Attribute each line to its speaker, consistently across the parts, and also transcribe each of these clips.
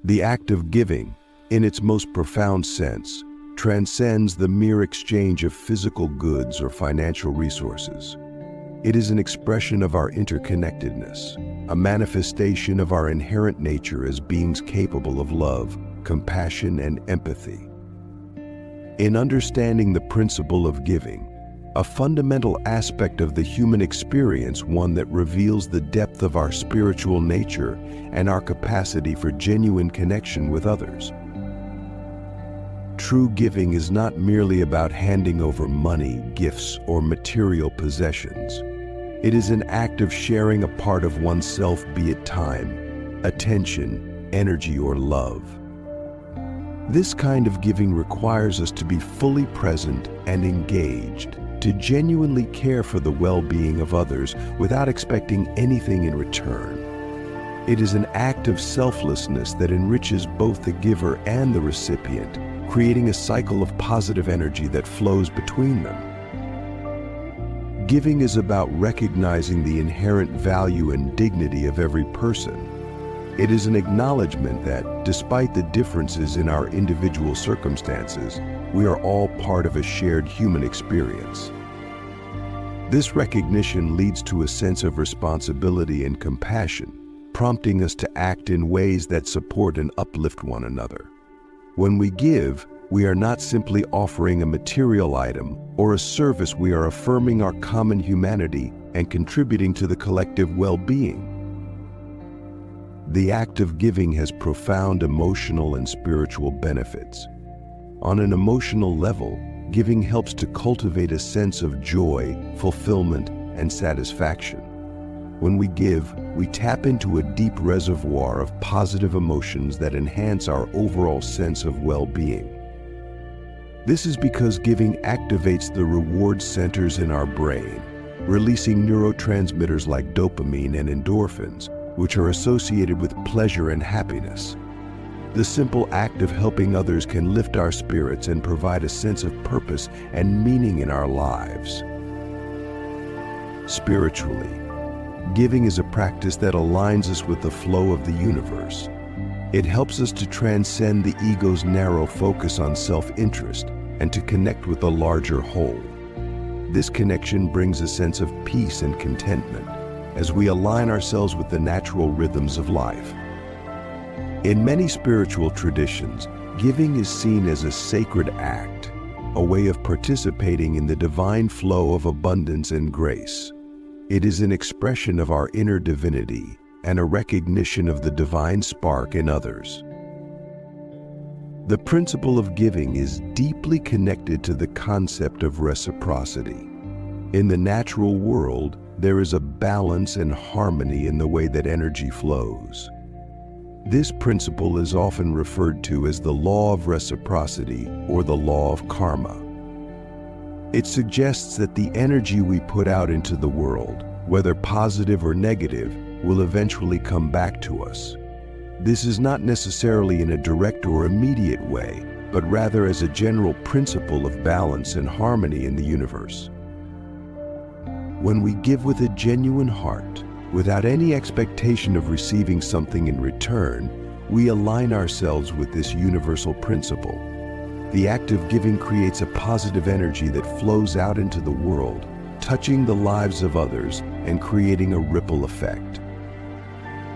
Speaker 1: The act of giving, in its most profound sense, transcends the mere exchange of physical goods or financial resources. It is an expression of our interconnectedness, a manifestation of our inherent nature as beings capable of love, compassion, and empathy. In understanding the principle of giving, a fundamental aspect of the human experience, one that reveals the depth of our spiritual nature and our capacity for genuine connection with others. True giving is not merely about handing over money, gifts, or material possessions. It is an act of sharing a part of oneself, be it time, attention, energy, or love. This kind of giving requires us to be fully present and engaged, to genuinely care for the well-being of others without expecting anything in return. It is an act of selflessness that enriches both the giver and the recipient, creating a cycle of positive energy that flows between them. Giving is about recognizing the inherent value and dignity of every person. It is an acknowledgement that, despite the differences in our individual circumstances, we are all part of a shared human experience. This recognition leads to a sense of responsibility and compassion, prompting us to act in ways that support and uplift one another. When we give, we are not simply offering a material item or a service, we are affirming our common humanity and contributing to the collective well-being. The act of giving has profound emotional and spiritual benefits. On an emotional level, giving helps to cultivate a sense of joy, fulfillment, and satisfaction. When we give, we tap into a deep reservoir of positive emotions that enhance our overall sense of well-being. This is because giving activates the reward centers in our brain, releasing neurotransmitters like dopamine and endorphins, which are associated with pleasure and happiness. The simple act of helping others can lift our spirits and provide a sense of purpose and meaning in our lives. Spiritually, giving is a practice that aligns us with the flow of the universe. It helps us to transcend the ego's narrow focus on self-interest and to connect with the larger whole. This connection brings a sense of peace and contentment as we align ourselves with the natural rhythms of life. In many spiritual traditions, giving is seen as a sacred act, a way of participating in the divine flow of abundance and grace. It is an expression of our inner divinity and a recognition of the divine spark in others. The principle of giving is deeply connected to the concept of reciprocity. In the natural world, there is a balance and harmony in the way that energy flows. This principle is often referred to as the law of reciprocity or the law of karma. It suggests that the energy we put out into the world, whether positive or negative, will eventually come back to us. This is not necessarily in a direct or immediate way, but rather as a general principle of balance and harmony in the universe. When we give with a genuine heart, without any expectation of receiving something in return, we align ourselves with this universal principle. The act of giving creates a positive energy that flows out into the world, touching the lives of others and creating a ripple effect.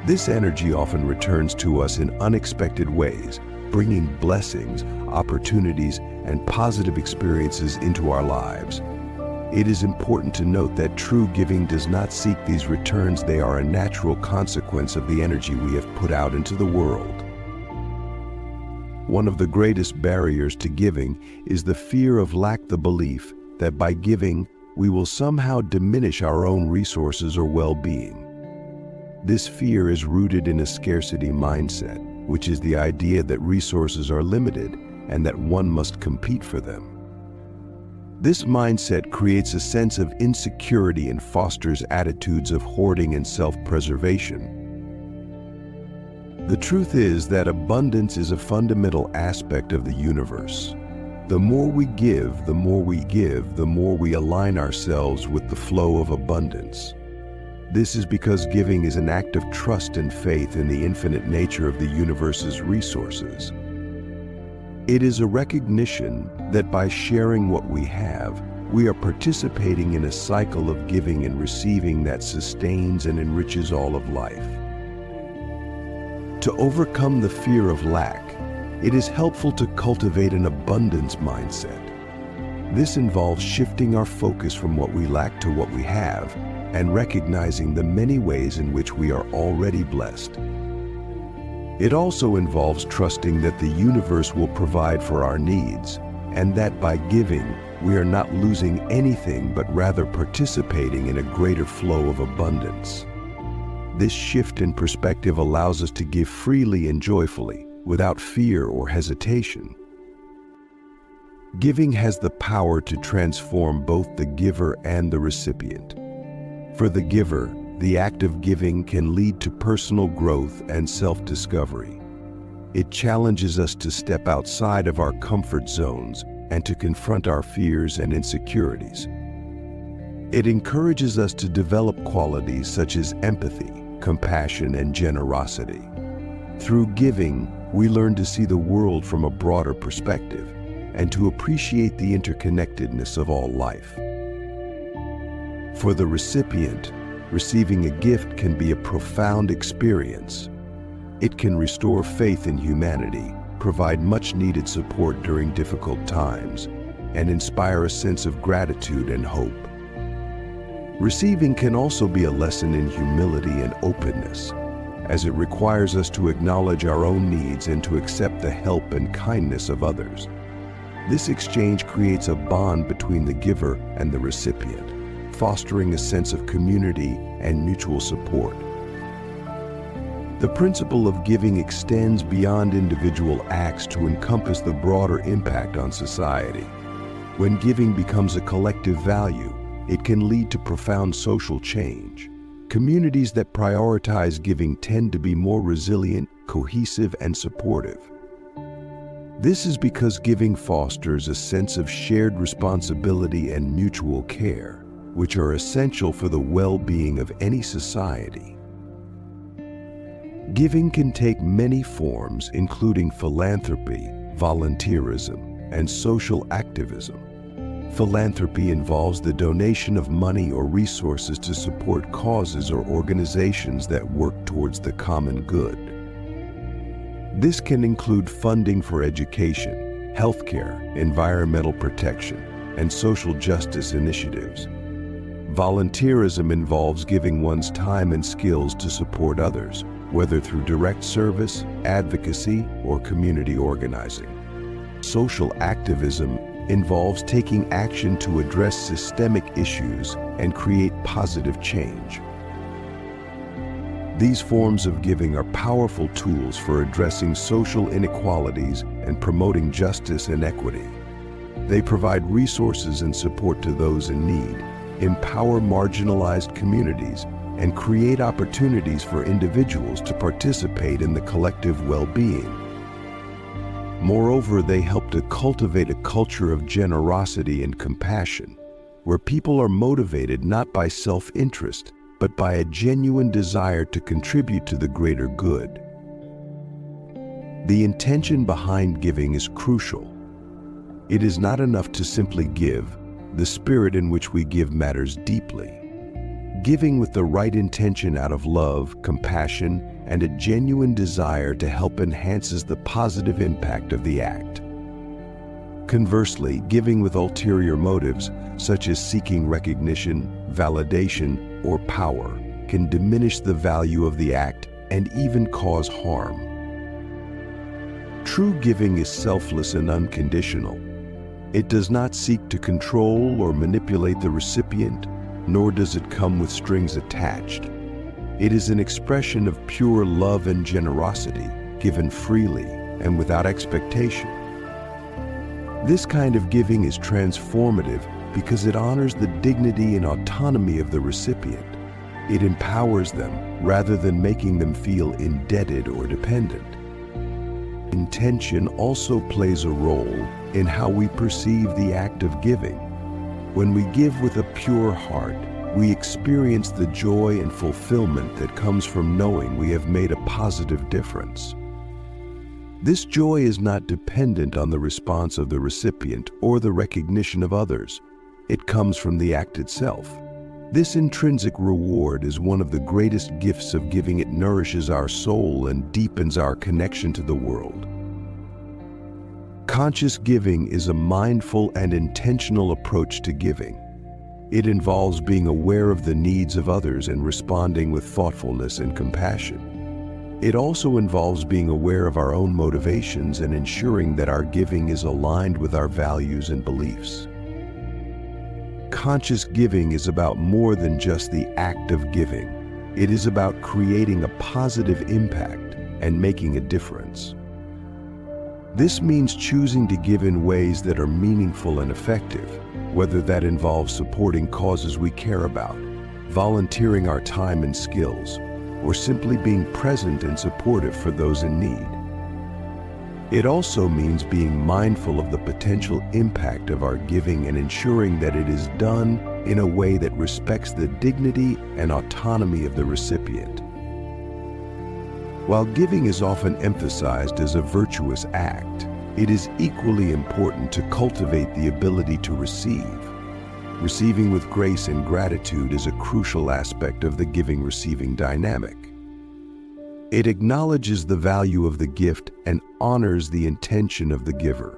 Speaker 1: This energy often returns to us in unexpected ways, bringing blessings, opportunities, and positive experiences into our lives. It is important to note that true giving does not seek these returns. They are a natural consequence of the energy we have put out into the world. One of the greatest barriers to giving is the fear of lack, the belief that by giving, we will somehow diminish our own resources or well-being. This fear is rooted in a scarcity mindset, which is the idea that resources are limited and that one must compete for them. This mindset creates a sense of insecurity and fosters attitudes of hoarding and self-preservation. The truth is that abundance is a fundamental aspect of the universe. The more we give, the more we align ourselves with the flow of abundance. This is because giving is an act of trust and faith in the infinite nature of the universe's resources. It is a recognition that by sharing what we have, we are participating in a cycle of giving and receiving that sustains and enriches all of life. To overcome the fear of lack, it is helpful to cultivate an abundance mindset. This involves shifting our focus from what we lack to what we have and recognizing the many ways in which we are already blessed. It also involves trusting that the universe will provide for our needs, and that by giving, we are not losing anything but rather participating in a greater flow of abundance. This shift in perspective allows us to give freely and joyfully, without fear or hesitation. Giving has the power to transform both the giver and the recipient. For the giver, the act of giving can lead to personal growth and self-discovery. It challenges us to step outside of our comfort zones and to confront our fears and insecurities. It encourages us to develop qualities such as empathy, compassion, and generosity. Through giving, we learn to see the world from a broader perspective and to appreciate the interconnectedness of all life. For the recipient, receiving a gift can be a profound experience. It can restore faith in humanity, provide much-needed support during difficult times, and inspire a sense of gratitude and hope. Receiving can also be a lesson in humility and openness, as it requires us to acknowledge our own needs and to accept the help and kindness of others. This exchange creates a bond between the giver and the recipient, fostering a sense of community and mutual support. The principle of giving extends beyond individual acts to encompass the broader impact on society. When giving becomes a collective value, it can lead to profound social change. Communities that prioritize giving tend to be more resilient, cohesive, and supportive. This is because giving fosters a sense of shared responsibility and mutual care, which are essential for the well-being of any society. Giving can take many forms, including philanthropy, volunteerism, and social activism. Philanthropy involves the donation of money or resources to support causes or organizations that work towards the common good. This can include funding for education, healthcare, environmental protection, and social justice initiatives. Volunteerism involves giving one's time and skills to support others, whether through direct service, advocacy, or community organizing. Social activism involves taking action to address systemic issues and create positive change. These forms of giving are powerful tools for addressing social inequalities and promoting justice and equity. They provide resources and support to those in need, empower marginalized communities, and create opportunities for individuals to participate in the collective well-being. Moreover, they help to cultivate a culture of generosity and compassion, where people are motivated not by self-interest, but by a genuine desire to contribute to the greater good. The intention behind giving is crucial. It is not enough to simply give. The spirit in which we give matters deeply. Giving with the right intention out of love, compassion, and a genuine desire to help enhances the positive impact of the act. Conversely, giving with ulterior motives, such as seeking recognition, validation, or power, can diminish the value of the act and even cause harm. True giving is selfless and unconditional. It does not seek to control or manipulate the recipient, nor does it come with strings attached. It is an expression of pure love and generosity, given freely and without expectation. This kind of giving is transformative because it honors the dignity and autonomy of the recipient. It empowers them rather than making them feel indebted or dependent. Intention also plays a role in how we perceive the act of giving. When we give with a pure heart, we experience the joy and fulfillment that comes from knowing we have made a positive difference. This joy is not dependent on the response of the recipient or the recognition of others. It comes from the act itself. This intrinsic reward is one of the greatest gifts of giving. It nourishes our soul and deepens our connection to the world. Conscious giving is a mindful and intentional approach to giving. It involves being aware of the needs of others and responding with thoughtfulness and compassion. It also involves being aware of our own motivations and ensuring that our giving is aligned with our values and beliefs. Conscious giving is about more than just the act of giving. It is about creating a positive impact and making a difference. This means choosing to give in ways that are meaningful and effective, whether that involves supporting causes we care about, volunteering our time and skills, or simply being present and supportive for those in need. It also means being mindful of the potential impact of our giving and ensuring that it is done in a way that respects the dignity and autonomy of the recipient. While giving is often emphasized as a virtuous act, it is equally important to cultivate the ability to receive. Receiving with grace and gratitude is a crucial aspect of the giving-receiving dynamic. It acknowledges the value of the gift and honors the intention of the giver.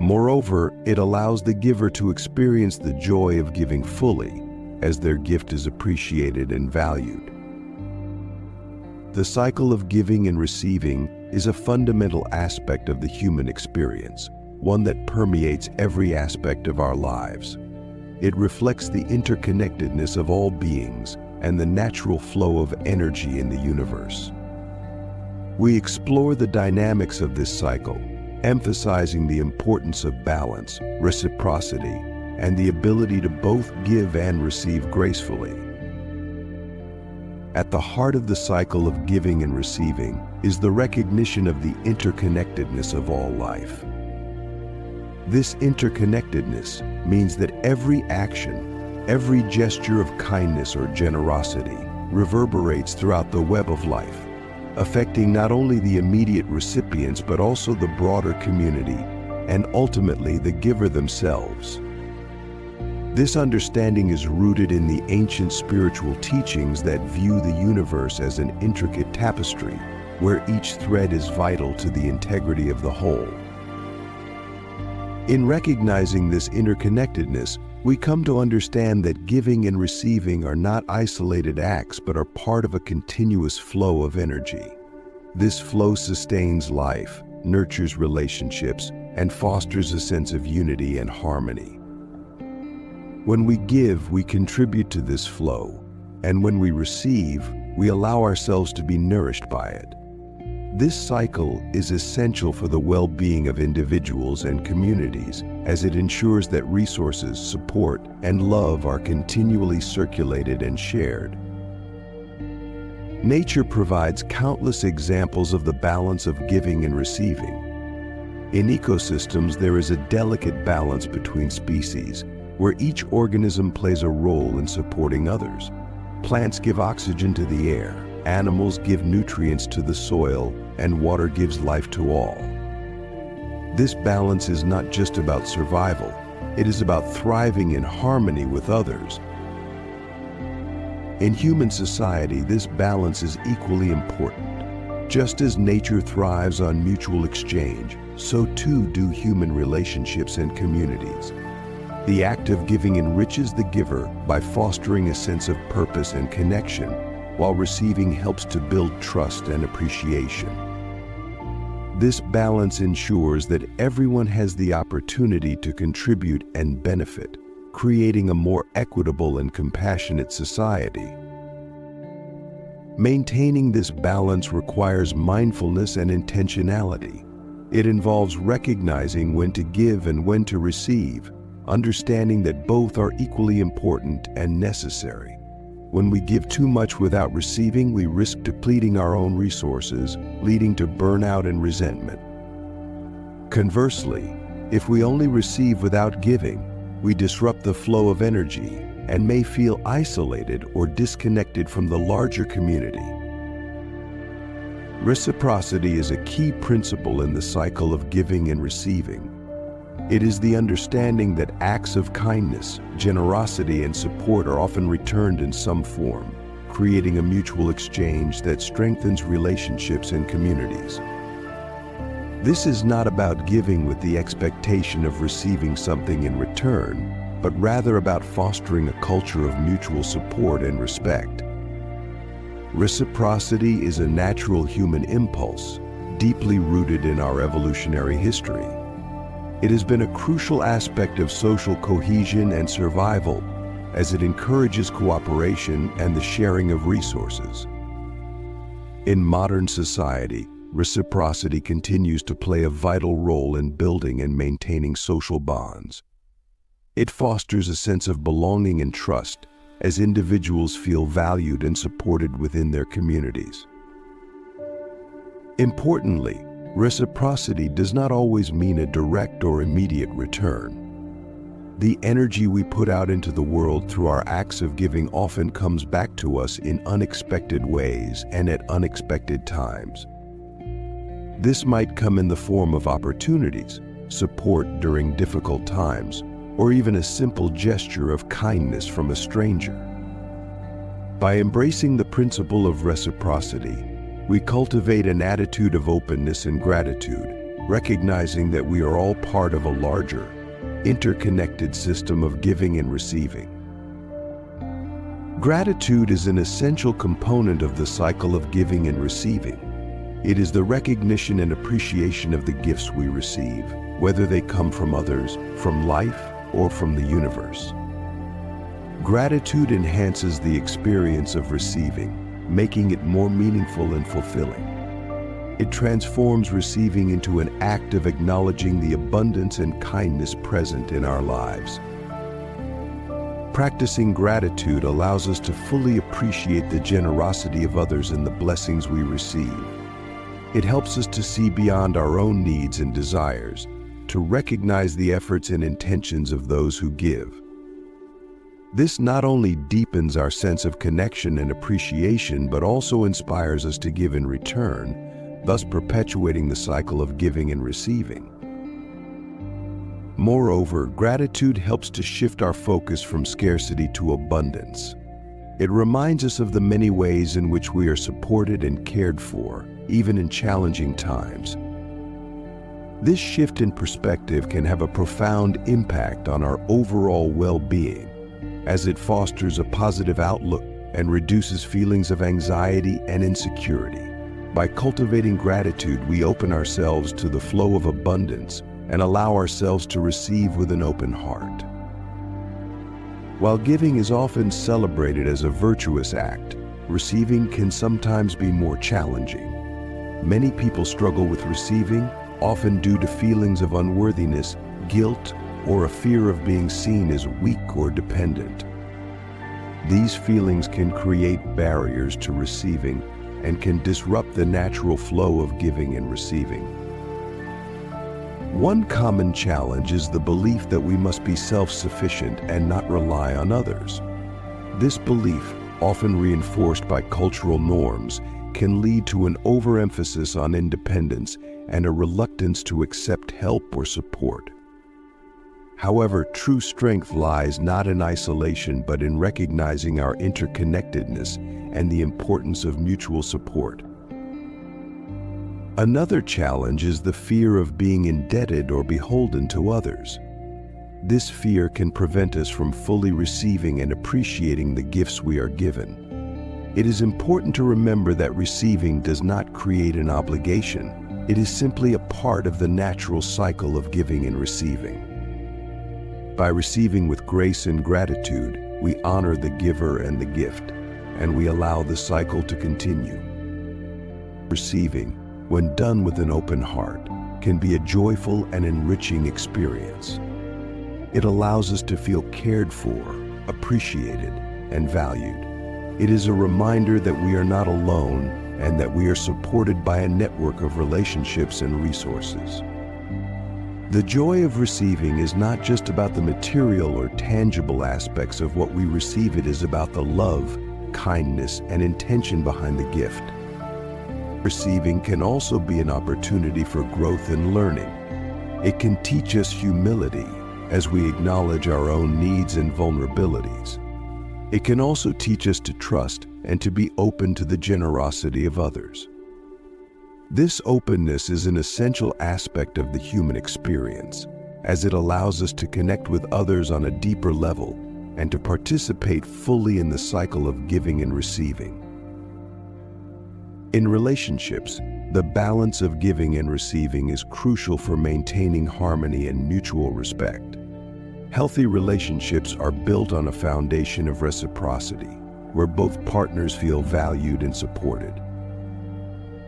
Speaker 1: Moreover, it allows the giver to experience the joy of giving fully, as their gift is appreciated and valued. The cycle of giving and receiving is a fundamental aspect of the human experience, one that permeates every aspect of our lives. It reflects the interconnectedness of all beings and the natural flow of energy in the universe. We explore the dynamics of this cycle, emphasizing the importance of balance, reciprocity, and the ability to both give and receive gracefully. At the heart of the cycle of giving and receiving is the recognition of the interconnectedness of all life. This interconnectedness means that every action, every gesture of kindness or generosity reverberates throughout the web of life, affecting not only the immediate recipients but also the broader community and ultimately the giver themselves. This understanding is rooted in the ancient spiritual teachings that view the universe as an intricate tapestry, where each thread is vital to the integrity of the whole. In recognizing this interconnectedness, we come to understand that giving and receiving are not isolated acts but are part of a continuous flow of energy. This flow sustains life, nurtures relationships, and fosters a sense of unity and harmony. When we give, we contribute to this flow, and when we receive, we allow ourselves to be nourished by it. This cycle is essential for the well-being of individuals and communities, as it ensures that resources, support, and love are continually circulated and shared. Nature provides countless examples of the balance of giving and receiving. In ecosystems, there is a delicate balance between species, where each organism plays a role in supporting others. Plants give oxygen to the air, animals give nutrients to the soil, and water gives life to all. This balance is not just about survival, it is about thriving in harmony with others. In human society, this balance is equally important. Just as nature thrives on mutual exchange, so too do human relationships and communities. The act of giving enriches the giver by fostering a sense of purpose and connection, while receiving helps to build trust and appreciation. This balance ensures that everyone has the opportunity to contribute and benefit, creating a more equitable and compassionate society. Maintaining this balance requires mindfulness and intentionality. It involves recognizing when to give and when to receive, understanding that both are equally important and necessary. When we give too much without receiving, we risk depleting our own resources, leading to burnout and resentment. Conversely, if we only receive without giving, we disrupt the flow of energy and may feel isolated or disconnected from the larger community. Reciprocity is a key principle in the cycle of giving and receiving. It is the understanding that acts of kindness, generosity, and support are often returned in some form, creating a mutual exchange that strengthens relationships and communities. This is not about giving with the expectation of receiving something in return, but rather about fostering a culture of mutual support and respect. Reciprocity is a natural human impulse, deeply rooted in our evolutionary history. It has been a crucial aspect of social cohesion and survival, as it encourages cooperation and the sharing of resources. In modern society, reciprocity continues to play a vital role in building and maintaining social bonds. It fosters a sense of belonging and trust as individuals feel valued and supported within their communities. Importantly, reciprocity does not always mean a direct or immediate return. The energy we put out into the world through our acts of giving often comes back to us in unexpected ways and at unexpected times. This might come in the form of opportunities, support during difficult times, or even a simple gesture of kindness from a stranger. By embracing the principle of reciprocity, we cultivate an attitude of openness and gratitude, recognizing that we are all part of a larger, interconnected system of giving and receiving. Gratitude is an essential component of the cycle of giving and receiving. It is the recognition and appreciation of the gifts we receive, whether they come from others, from life, or from the universe. Gratitude enhances the experience of receiving, making it more meaningful and fulfilling. It transforms receiving into an act of acknowledging the abundance and kindness present in our lives. Practicing gratitude allows us to fully appreciate the generosity of others and the blessings we receive. It helps us to see beyond our own needs and desires, to recognize the efforts and intentions of those who give. This not only deepens our sense of connection and appreciation, but also inspires us to give in return, thus perpetuating the cycle of giving and receiving. Moreover, gratitude helps to shift our focus from scarcity to abundance. It reminds us of the many ways in which we are supported and cared for, even in challenging times. This shift in perspective can have a profound impact on our overall well-being, as it fosters a positive outlook and reduces feelings of anxiety and insecurity. By cultivating gratitude, we open ourselves to the flow of abundance and allow ourselves to receive with an open heart. While giving is often celebrated as a virtuous act, receiving can sometimes be more challenging. Many people struggle with receiving, often due to feelings of unworthiness, guilt, or a fear of being seen as weak or dependent. These feelings can create barriers to receiving and can disrupt the natural flow of giving and receiving. One common challenge is the belief that we must be self-sufficient and not rely on others. This belief, often reinforced by cultural norms, can lead to an overemphasis on independence and a reluctance to accept help or support. However, true strength lies not in isolation but in recognizing our interconnectedness and the importance of mutual support. Another challenge is the fear of being indebted or beholden to others. This fear can prevent us from fully receiving and appreciating the gifts we are given. It is important to remember that receiving does not create an obligation. It is simply a part of the natural cycle of giving and receiving. By receiving with grace and gratitude, we honor the giver and the gift, and we allow the cycle to continue. Receiving, when done with an open heart, can be a joyful and enriching experience. It allows us to feel cared for, appreciated, and valued. It is a reminder that we are not alone and that we are supported by a network of relationships and resources. The joy of receiving is not just about the material or tangible aspects of what we receive. It is about the love, kindness, and intention behind the gift. Receiving can also be an opportunity for growth and learning. It can teach us humility as we acknowledge our own needs and vulnerabilities. It can also teach us to trust and to be open to the generosity of others. This openness is an essential aspect of the human experience, as it allows us to connect with others on a deeper level and to participate fully in the cycle of giving and receiving. In relationships, the balance of giving and receiving is crucial for maintaining harmony and mutual respect. Healthy relationships are built on a foundation of reciprocity, where both partners feel valued and supported.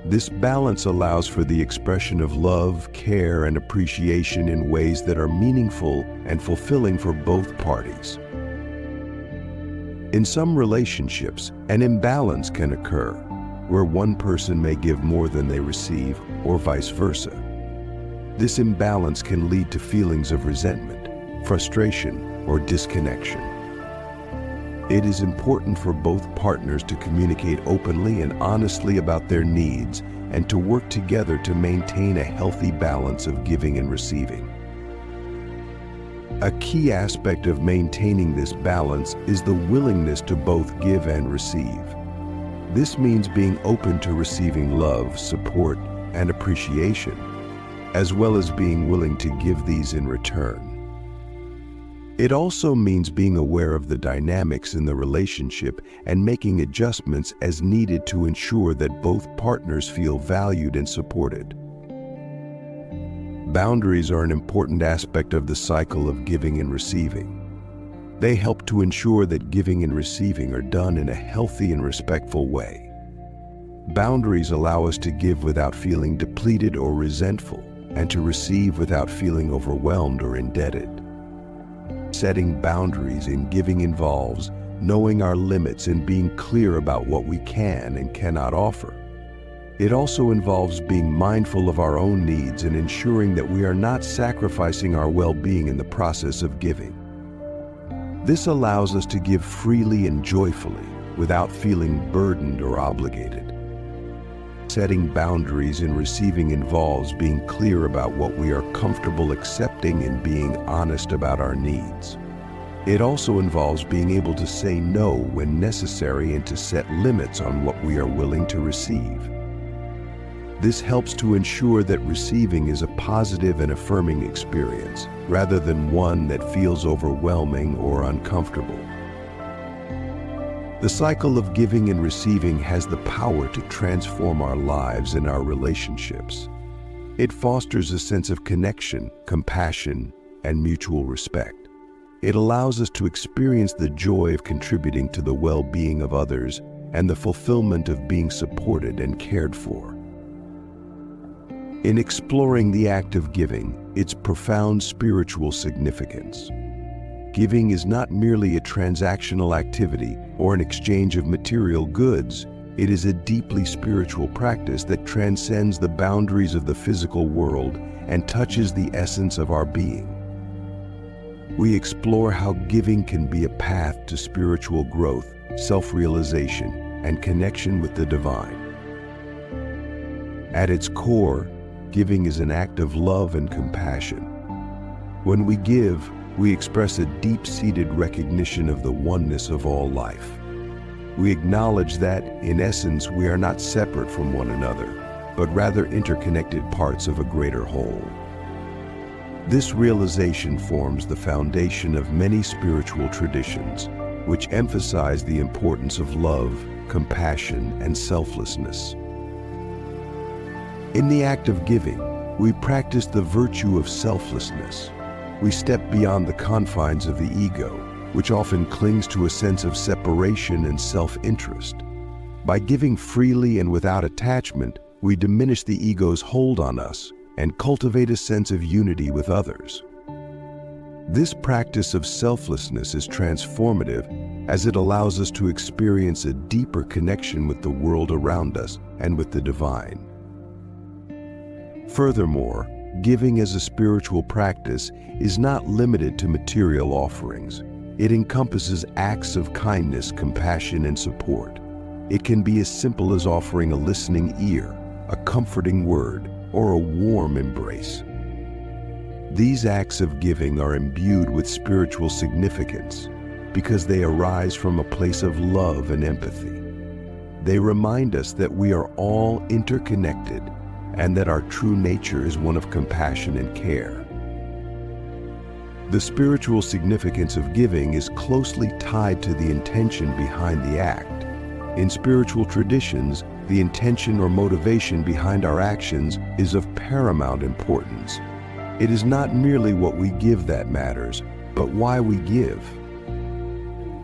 Speaker 1: This balance allows for the expression of love, care, and appreciation in ways that are meaningful and fulfilling for both parties. In some relationships, an imbalance can occur, where one person may give more than they receive, or vice versa. This imbalance can lead to feelings of resentment, frustration, or disconnection. It is important for both partners to communicate openly and honestly about their needs and to work together to maintain a healthy balance of giving and receiving. A key aspect of maintaining this balance is the willingness to both give and receive. This means being open to receiving love, support, and appreciation, as well as being willing to give these in return. It also means being aware of the dynamics in the relationship and making adjustments as needed to ensure that both partners feel valued and supported. Boundaries are an important aspect of the cycle of giving and receiving. They help to ensure that giving and receiving are done in a healthy and respectful way. Boundaries allow us to give without feeling depleted or resentful, and to receive without feeling overwhelmed or indebted. Setting boundaries in giving involves knowing our limits and being clear about what we can and cannot offer. It also involves being mindful of our own needs and ensuring that we are not sacrificing our well-being in the process of giving. This allows us to give freely and joyfully without feeling burdened or obligated. Setting boundaries in receiving involves being clear about what we are comfortable accepting and being honest about our needs. It also involves being able to say no when necessary and to set limits on what we are willing to receive. This helps to ensure that receiving is a positive and affirming experience, rather than one that feels overwhelming or uncomfortable. The cycle of giving and receiving has the power to transform our lives and our relationships. It fosters a sense of connection, compassion, and mutual respect. It allows us to experience the joy of contributing to the well-being of others and the fulfillment of being supported and cared for. In exploring the act of giving, its profound spiritual significance. Giving is not merely a transactional activity or an exchange of material goods. It is a deeply spiritual practice that transcends the boundaries of the physical world and touches the essence of our being. We explore how giving can be a path to spiritual growth, self-realization, and connection with the divine. At its core, giving is an act of love and compassion. When we give, we express a deep-seated recognition of the oneness of all life. We acknowledge that, in essence, we are not separate from one another, but rather interconnected parts of a greater whole. This realization forms the foundation of many spiritual traditions, which emphasize the importance of love, compassion, and selflessness. In the act of giving, we practice the virtue of selflessness. We step beyond the confines of the ego, which often clings to a sense of separation and self-interest. By giving freely and without attachment, we diminish the ego's hold on us and cultivate a sense of unity with others. This practice of selflessness is transformative, as it allows us to experience a deeper connection with the world around us and with the divine. Furthermore, Giving as a spiritual practice is not limited to material offerings. It encompasses acts of kindness, compassion, and support. It can be as simple as offering a listening ear, a comforting word, or a warm embrace. These acts of giving are imbued with spiritual significance because they arise from a place of love and empathy. They remind us that we are all interconnected and that our true nature is one of compassion and care. The spiritual significance of giving is closely tied to the intention behind the act. In spiritual traditions, the intention or motivation behind our actions is of paramount importance. It is not merely what we give that matters, but why we give.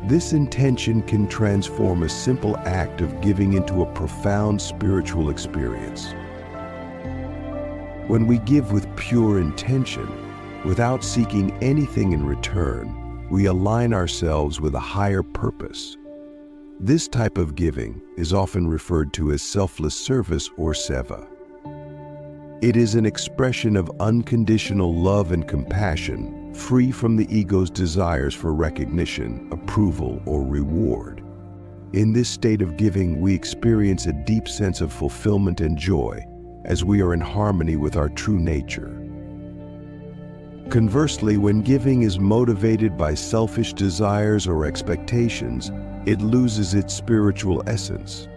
Speaker 1: This intention can transform a simple act of giving into a profound spiritual experience. When we give with pure intention, without seeking anything in return, we align ourselves with a higher purpose. This type of giving is often referred to as selfless service or seva. It is an expression of unconditional love and compassion, free from the ego's desires for recognition, approval, or reward. In this state of giving, we experience a deep sense of fulfillment and joy, as we are in harmony with our true nature. Conversely, when giving is motivated by selfish desires or expectations, it loses its spiritual essence.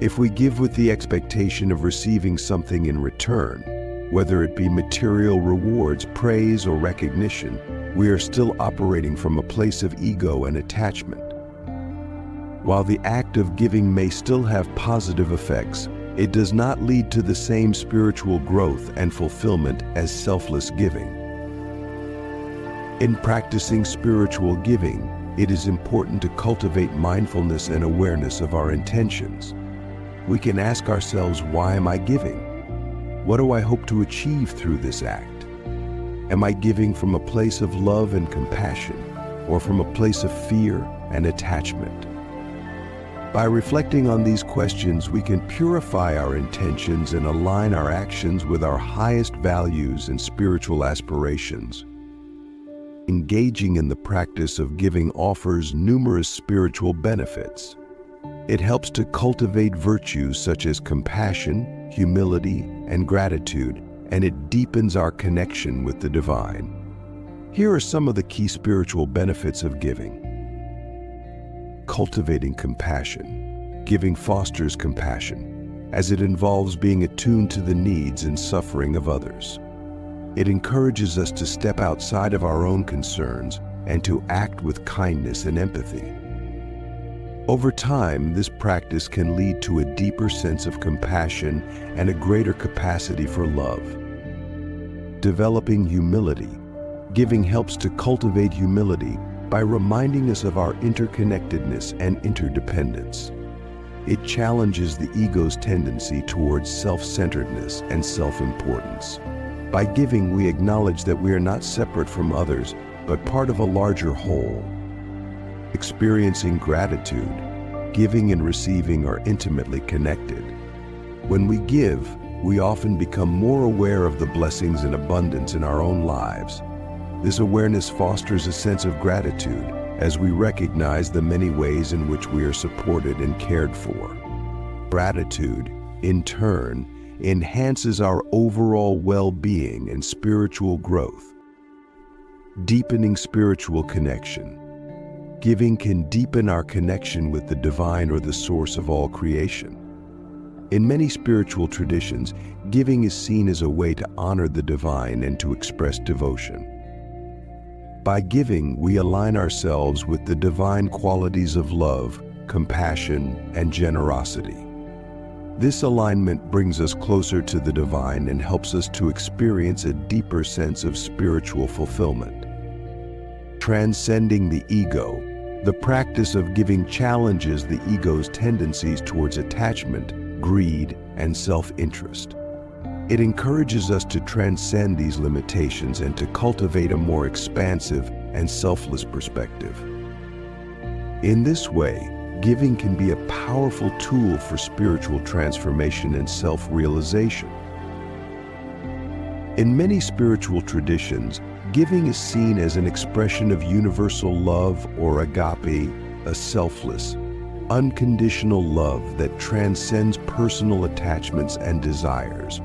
Speaker 1: If we give with the expectation of receiving something in return, whether it be material rewards, praise, or recognition, we are still operating from a place of ego and attachment. While the act of giving may still have positive effects, it does not lead to the same spiritual growth and fulfillment as selfless giving. In practicing spiritual giving, it is important to cultivate mindfulness and awareness of our intentions. We can ask ourselves, why am I giving? What do I hope to achieve through this act? Am I giving from a place of love and compassion, or from a place of fear and attachment? By reflecting on these questions, we can purify our intentions and align our actions with our highest values and spiritual aspirations. Engaging in the practice of giving offers numerous spiritual benefits. It helps to cultivate virtues such as compassion, humility, and gratitude, and it deepens our connection with the divine. Here are some of the key spiritual benefits of giving. Cultivating compassion. Giving fosters compassion, as it involves being attuned to the needs and suffering of others. It encourages us to step outside of our own concerns and to act with kindness and empathy. Over time, this practice can lead to a deeper sense of compassion and a greater capacity for love. Developing humility. Giving helps to cultivate humility by reminding us of our interconnectedness and interdependence. It challenges the ego's tendency towards self-centeredness and self-importance. By giving, we acknowledge that we are not separate from others, but part of a larger whole. Experiencing gratitude. Giving and receiving are intimately connected. When we give, we often become more aware of the blessings and abundance in our own lives. This awareness fosters a sense of gratitude as we recognize the many ways in which we are supported and cared for. Gratitude, in turn, enhances our overall well-being and spiritual growth. Deepening spiritual connection. Giving can deepen our connection with the divine or the source of all creation. In many spiritual traditions, giving is seen as a way to honor the divine and to express devotion. By giving, we align ourselves with the divine qualities of love, compassion, and generosity. This alignment brings us closer to the divine and helps us to experience a deeper sense of spiritual fulfillment. Transcending the ego. The practice of giving challenges the ego's tendencies towards attachment, greed, and self-interest. It encourages us to transcend these limitations and to cultivate a more expansive and selfless perspective. In this way, giving can be a powerful tool for spiritual transformation and self-realization. In many spiritual traditions, giving is seen as an expression of universal love or agape, a selfless, unconditional love that transcends personal attachments and desires.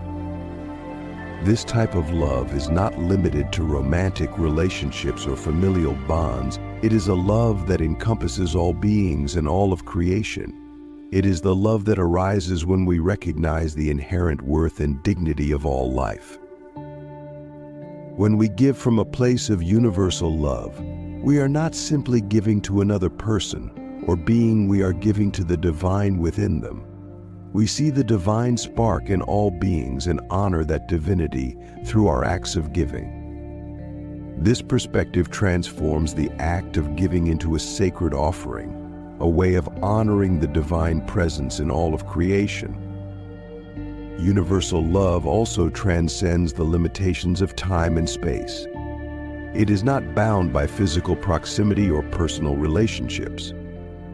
Speaker 1: This type of love is not limited to romantic relationships or familial bonds. It is a love that encompasses all beings and all of creation. It is the love that arises when we recognize the inherent worth and dignity of all life. When we give from a place of universal love, we are not simply giving to another person or being, we are giving to the divine within them. We see the divine spark in all beings and honor that divinity through our acts of giving. This perspective transforms the act of giving into a sacred offering, a way of honoring the divine presence in all of creation. Universal love also transcends the limitations of time and space. It is not bound by physical proximity or personal relationships.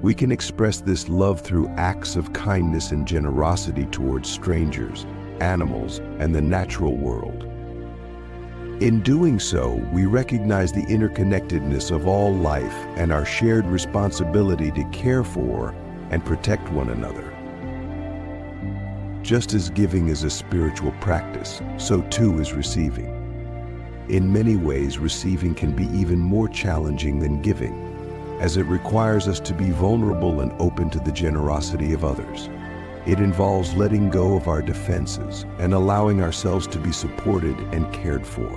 Speaker 1: We can express this love through acts of kindness and generosity towards strangers, animals, and the natural world. In doing so, we recognize the interconnectedness of all life and our shared responsibility to care for and protect one another. Just as giving is a spiritual practice, so too is receiving. In many ways, receiving can be even more challenging than giving, as it requires us to be vulnerable and open to the generosity of others. It involves letting go of our defenses and allowing ourselves to be supported and cared for.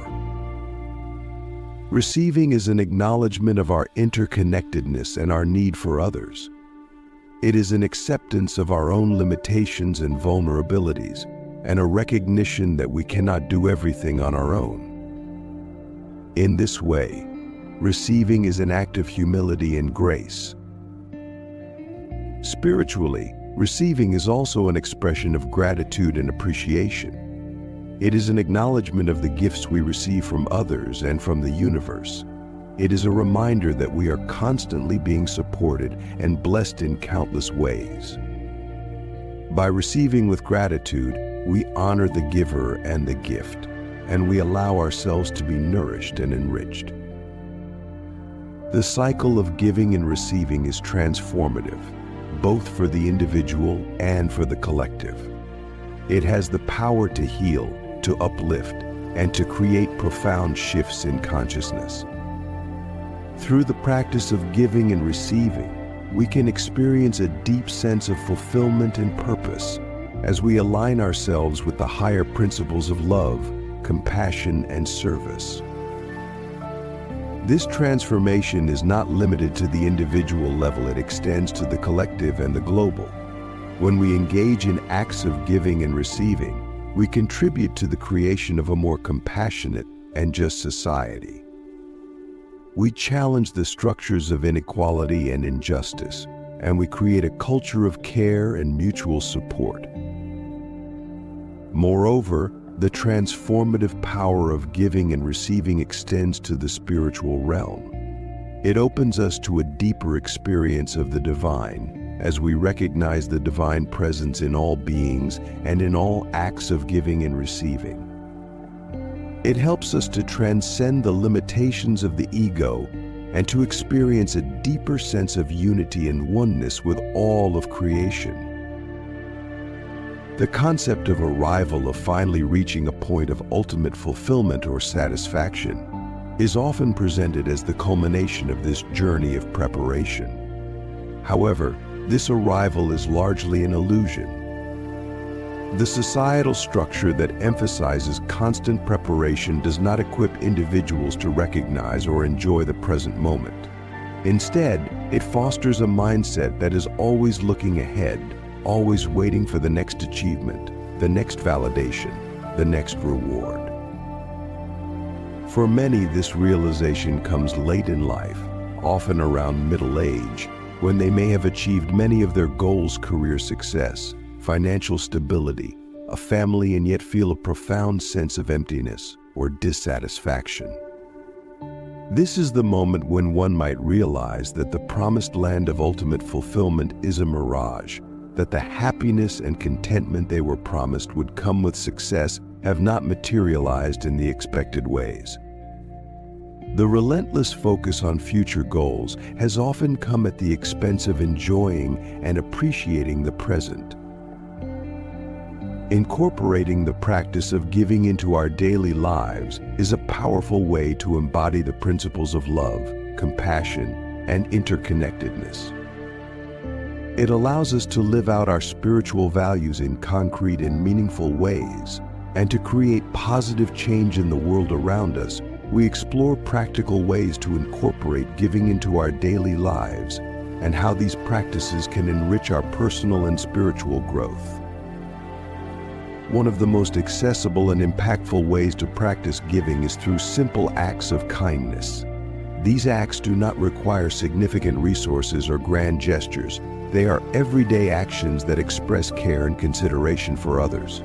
Speaker 1: Receiving is an acknowledgement of our interconnectedness and our need for others. It is an acceptance of our own limitations and vulnerabilities, and a recognition that we cannot do everything on our own. In this way, receiving is an act of humility and grace. Spiritually, receiving is also an expression of gratitude and appreciation. It is an acknowledgement of the gifts we receive from others and from the universe. It is a reminder that we are constantly being supported and blessed in countless ways. By receiving with gratitude, we honor the giver and the gift, and we allow ourselves to be nourished and enriched. The cycle of giving and receiving is transformative, both for the individual and for the collective. It has the power to heal, to uplift, and to create profound shifts in consciousness. Through the practice of giving and receiving, we can experience a deep sense of fulfillment and purpose as we align ourselves with the higher principles of love, compassion, and service. This transformation is not limited to the individual level, it extends to the collective and the global. When we engage in acts of giving and receiving, we contribute to the creation of a more compassionate and just society. We challenge the structures of inequality and injustice, and we create a culture of care and mutual support. Moreover, the transformative power of giving and receiving extends to the spiritual realm. It opens us to a deeper experience of the divine, as we recognize the divine presence in all beings and in all acts of giving and receiving. It helps us to transcend the limitations of the ego and to experience a deeper sense of unity and oneness with all of creation. The concept of arrival, of finally reaching a point of ultimate fulfillment or satisfaction, is often presented as the culmination of this journey of preparation. However, this arrival is largely an illusion. The societal structure that emphasizes constant preparation does not equip individuals to recognize or enjoy the present moment. Instead, it fosters a mindset that is always looking ahead, always waiting for the next achievement, the next validation, the next reward. For many, this realization comes late in life, often around middle age, when they may have achieved many of their goals: career success, financial stability, a family, and yet feel a profound sense of emptiness or dissatisfaction. This is the moment when one might realize that the promised land of ultimate fulfillment is a mirage, that the happiness and contentment they were promised would come with success have not materialized in the expected ways. The relentless focus on future goals has often come at the expense of enjoying and appreciating the present. Incorporating the practice of giving into our daily lives is a powerful way to embody the principles of love, compassion, and interconnectedness. It allows us to live out our spiritual values in concrete and meaningful ways, and to create positive change in the world around us. We explore practical ways to incorporate giving into our daily lives and how these practices can enrich our personal and spiritual growth. One of the most accessible and impactful ways to practice giving is through simple acts of kindness. These acts do not require significant resources or grand gestures. They are everyday actions that express care and consideration for others.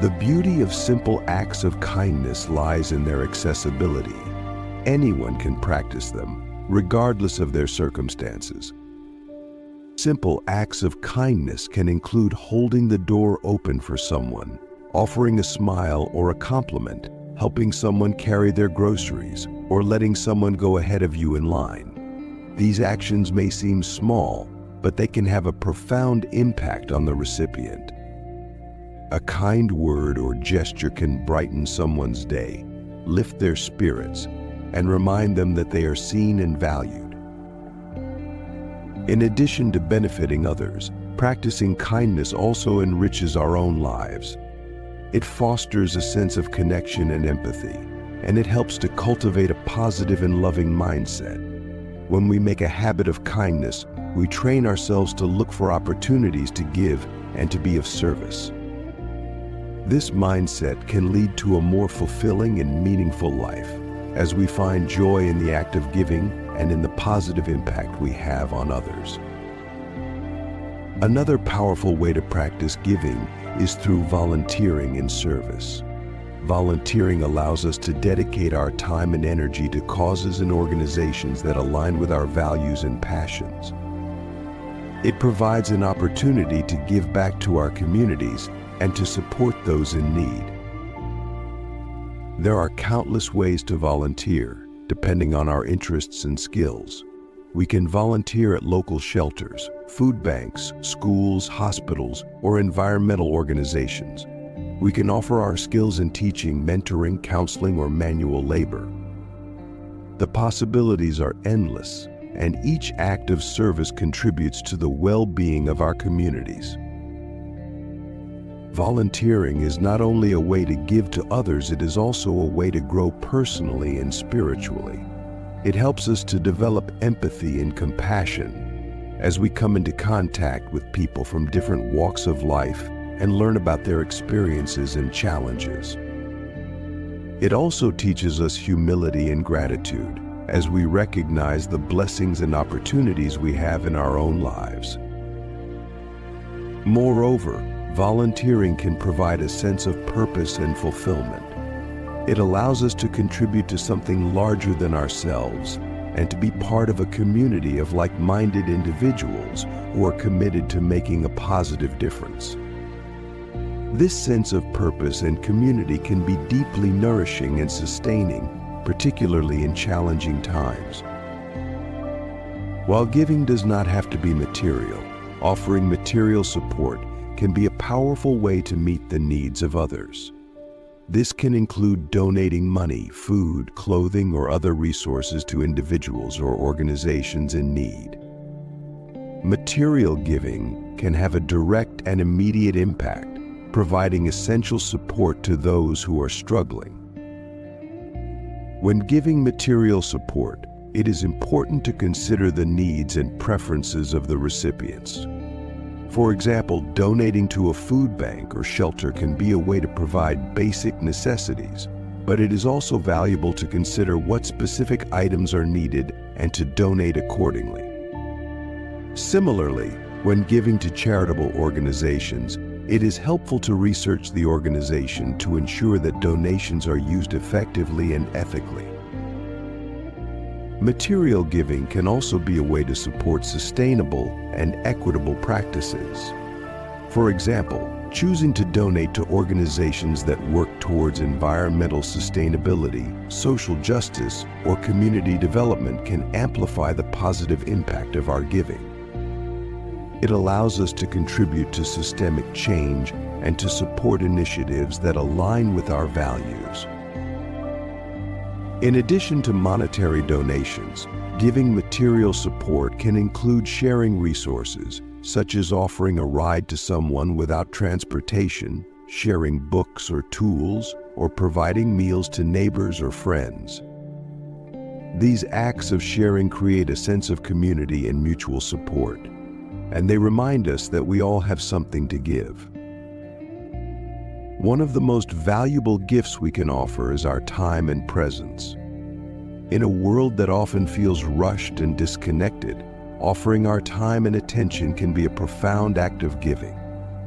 Speaker 1: The beauty of simple acts of kindness lies in their accessibility. Anyone can practice them, regardless of their circumstances. Simple acts of kindness can include holding the door open for someone, offering a smile or a compliment, helping someone carry their groceries, or letting someone go ahead of you in line. These actions may seem small, but they can have a profound impact on the recipient. A kind word or gesture can brighten someone's day, lift their spirits, and remind them that they are seen and valued. In addition to benefiting others, practicing kindness also enriches our own lives. It fosters a sense of connection and empathy, and it helps to cultivate a positive and loving mindset. When we make a habit of kindness, we train ourselves to look for opportunities to give and to be of service. This mindset can lead to a more fulfilling and meaningful life, as we find joy in the act of giving and in the positive impact we have on others. Another powerful way to practice giving is through volunteering in service. Volunteering allows us to dedicate our time and energy to causes and organizations that align with our values and passions. It provides an opportunity to give back to our communities and to support those in need. There are countless ways to volunteer, depending on our interests and skills. We can volunteer at local shelters, food banks, schools, hospitals, or environmental organizations. We can offer our skills in teaching, mentoring, counseling, or manual labor. The possibilities are endless, and each act of service contributes to the well-being of our communities. Volunteering is not only a way to give to others, it is also a way to grow personally and spiritually. It helps us to develop empathy and compassion as we come into contact with people from different walks of life and learn about their experiences and challenges. It also teaches us humility and gratitude as we recognize the blessings and opportunities we have in our own lives. Moreover, volunteering can provide a sense of purpose and fulfillment. It allows us to contribute to something larger than ourselves and to be part of a community of like-minded individuals who are committed to making a positive difference. This sense of purpose and community can be deeply nourishing and sustaining, particularly in challenging times. While giving does not have to be material, offering material support can be a powerful way to meet the needs of others. This can include donating money, food, clothing, or other resources to individuals or organizations in need. Material giving can have a direct and immediate impact, providing essential support to those who are struggling. When giving material support, it is important to consider the needs and preferences of the recipients. For example, donating to a food bank or shelter can be a way to provide basic necessities, but it is also valuable to consider what specific items are needed and to donate accordingly. Similarly, when giving to charitable organizations, it is helpful to research the organization to ensure that donations are used effectively and ethically. Material giving can also be a way to support sustainable and equitable practices. For example, Choosing to donate to organizations that work towards environmental sustainability, social justice, or community development can amplify the positive impact of our giving. It allows us to contribute to systemic change and to support initiatives that align with our values. In addition to monetary donations, giving material support can include sharing resources, such as offering a ride to someone without transportation, sharing books or tools, or providing meals to neighbors or friends. These acts of sharing create a sense of community and mutual support, and they remind us that we all have something to give. One of the most valuable gifts we can offer is our time and presence. In a world that often feels rushed and disconnected, offering our time and attention can be a profound act of giving.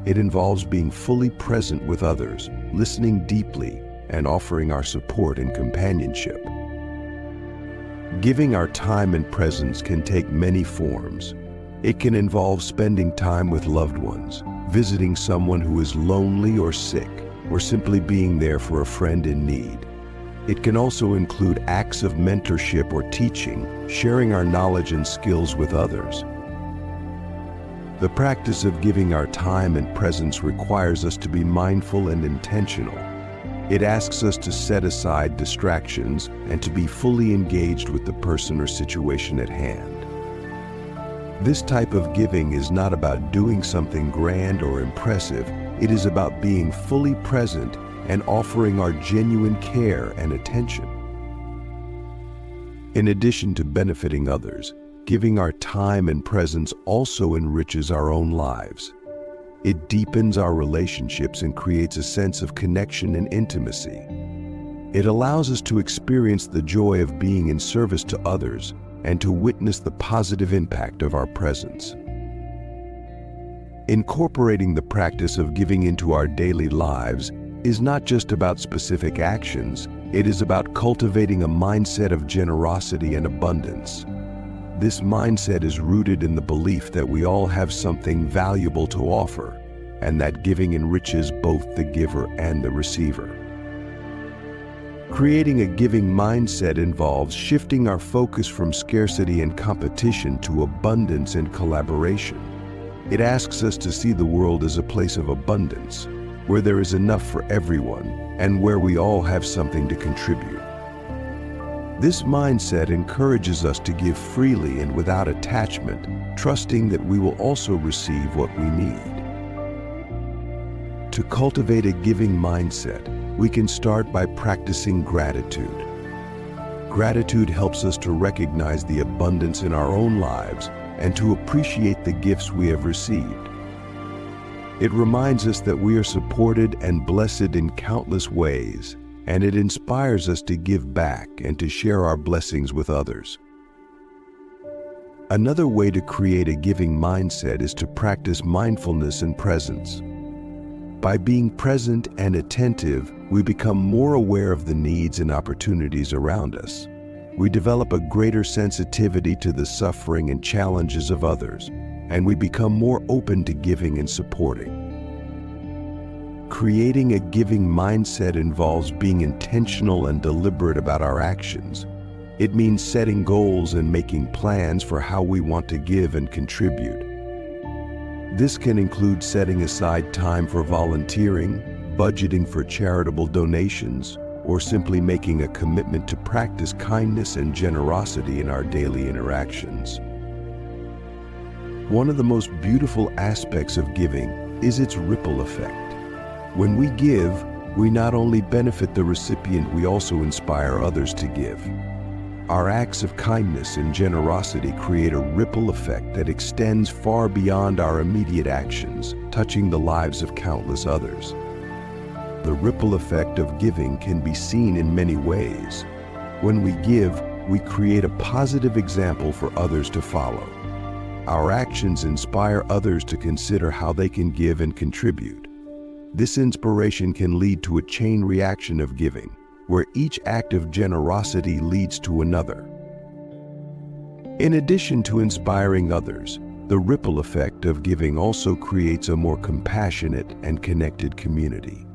Speaker 1: It involves being fully present with others, listening deeply, and offering our support and companionship. Giving our time and presence can take many forms. It can involve spending time with loved ones, visiting someone who is lonely or sick, or simply being there for a friend in need. It can also include acts of mentorship or teaching, sharing our knowledge and skills with others. The practice of giving our time and presence requires us to be mindful and intentional. It asks us to set aside distractions and to be fully engaged with the person or situation at hand. This type of giving is not about doing something grand or impressive. It is about being fully present and offering our genuine care and attention. In addition to benefiting others, giving our time and presence also enriches our own lives. It deepens our relationships and creates a sense of connection and intimacy. It allows us to experience the joy of being in service to others and to witness the positive impact of our presence. Incorporating the practice of giving into our daily lives is not just about specific actions, it is about cultivating a mindset of generosity and abundance. This mindset is rooted in the belief that we all have something valuable to offer, and that giving enriches both the giver and the receiver. Creating a giving mindset involves shifting our focus from scarcity and competition to abundance and collaboration. It asks us to see the world as a place of abundance, where there is enough for everyone and where we all have something to contribute. This mindset encourages us to give freely and without attachment, trusting that we will also receive what we need. To cultivate a giving mindset, we can start by practicing gratitude. Gratitude helps us to recognize the abundance in our own lives and to appreciate the gifts we have received. It reminds us that we are supported and blessed in countless ways, and it inspires us to give back and to share our blessings with others. Another way to create a giving mindset is to practice mindfulness and presence. By being present and attentive, we become more aware of the needs and opportunities around us. We develop a greater sensitivity to the suffering and challenges of others, and we become more open to giving and supporting. Creating a giving mindset involves being intentional and deliberate about our actions. It means setting goals and making plans for how we want to give and contribute. This can include setting aside time for volunteering, budgeting for charitable donations, or simply making a commitment to practice kindness and generosity in our daily interactions. One of the most beautiful aspects of giving is its ripple effect. When we give, we not only benefit the recipient, we also inspire others to give. Our acts of kindness and generosity create a ripple effect that extends far beyond our immediate actions, touching the lives of countless others. The ripple effect of giving can be seen in many ways. When we give, we create a positive example for others to follow. Our actions inspire others to consider how they can give and contribute. This inspiration can lead to a chain reaction of giving, where each act of generosity leads to another. In addition to inspiring others, The ripple effect of giving also creates a more compassionate and connected community.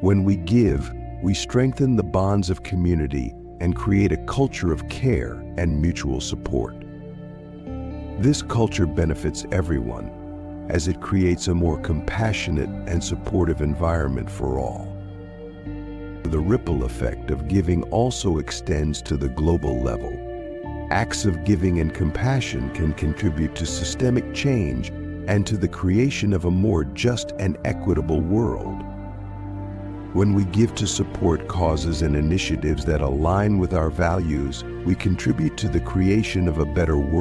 Speaker 1: When we give, we strengthen the bonds of community and create a culture of care and mutual support. This culture benefits everyone, as it creates a more compassionate and supportive environment for all. The ripple effect of giving also extends to the global level. Acts of giving and compassion can contribute to systemic change and to the creation of a more just and equitable world. When we give to support causes and initiatives that align with our values, we contribute to the creation of a better world.